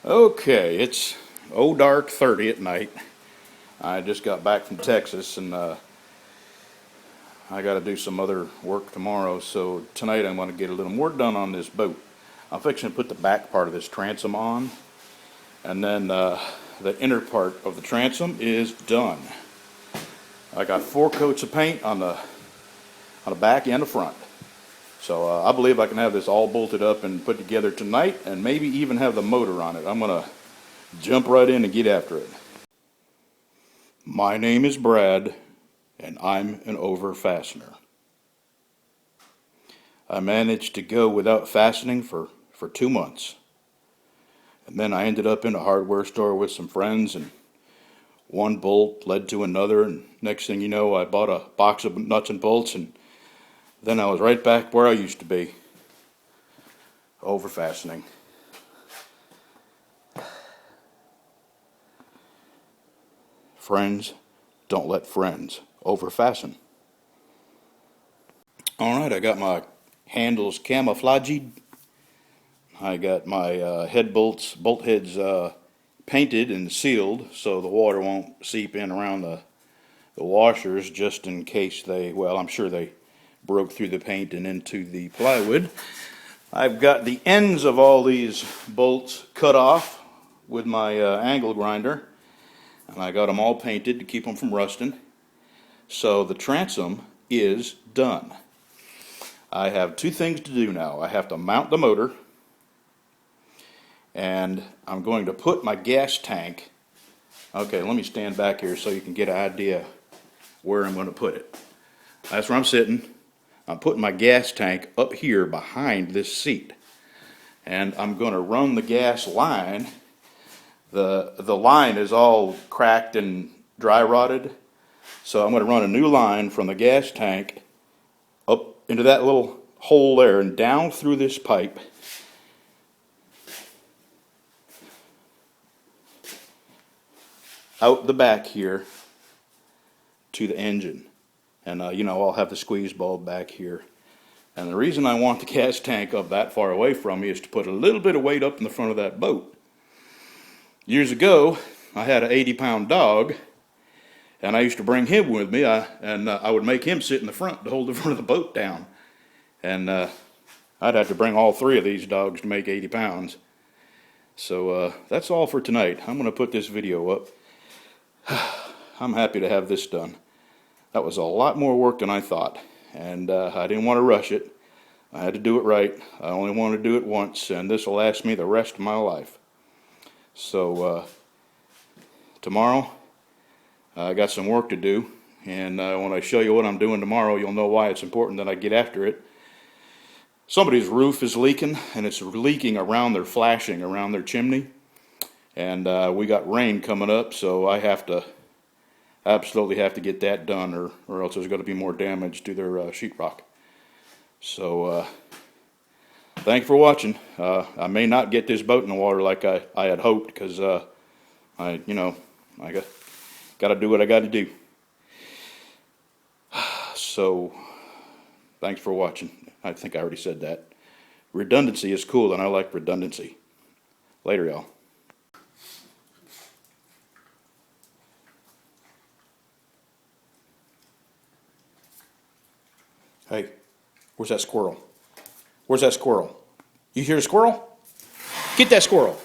Okay, it's dark 30 at night. I just got back from Texas and I got to do some other work tomorrow, so tonight I'm going to get a little more done on this boat. I'm fixing to put the back part of this transom on, and then the inner part of the transom is done. I got 4 coats of paint on the back and the front. So I believe I can have this all bolted up and put together tonight, and maybe even have the motor on it. I'm going to jump right in and get after it. My name is Brad, and I'm an over fastener. I managed to go without fastening for 2 months. And then I ended up in a hardware store with some friends, and one bolt led to another, and next thing you know, I bought a box of nuts and bolts, and then I was right back where I used to be, over fastening. Friends don't let friends over fasten. Alright, I got my handles camouflaged. I got my bolt heads painted and sealed so the water won't seep in around the washers, just in case I'm sure they broke through the paint and into the plywood. I've got the ends of all these bolts cut off with my angle grinder, and I got them all painted to keep them from rusting. So the transom is done. I have 2 things to do now. I have to mount the motor, and I'm going to put my gas tank. Okay, let me stand back here so you can get an idea where I'm going to put it. That's where I'm sitting. I'm putting my gas tank up here behind this seat, and I'm going to run the gas line. The line is all cracked and dry rotted, so I'm going to run a new line from the gas tank up into that little hole there and down through this pipe out the back here to the engine. And I'll have the squeeze bulb back here. And the reason I want the gas tank up that far away from me is to put a little bit of weight up in the front of that boat. Years ago, I had an 80-pound dog, and I used to bring him with me, I would make him sit in the front to hold the front of the boat down. And I'd have to bring all 3 of these dogs to make 80 pounds. So that's all for tonight. I'm going to put this video up. I'm happy to have this done. That was a lot more work than I thought, and I didn't want to rush it. I had to do it right. I only want to do it once, and this will last me the rest of my life. So tomorrow, I got some work to do, and when I show you what I'm doing tomorrow, you'll know why it's important that I get after it. Somebody's roof is leaking, and it's leaking around flashing around their chimney, and we got rain coming up, so I absolutely have to get that done, or else there's going to be more damage to their sheetrock. So thank you for watching. I may not get this boat in the water like I had hoped, because I got to do what I got to do. So thanks for watching. I think I already said that. Redundancy is cool, and I like redundancy. Later, y'all. Hey, where's that squirrel? Where's that squirrel? You hear a squirrel? Get that squirrel.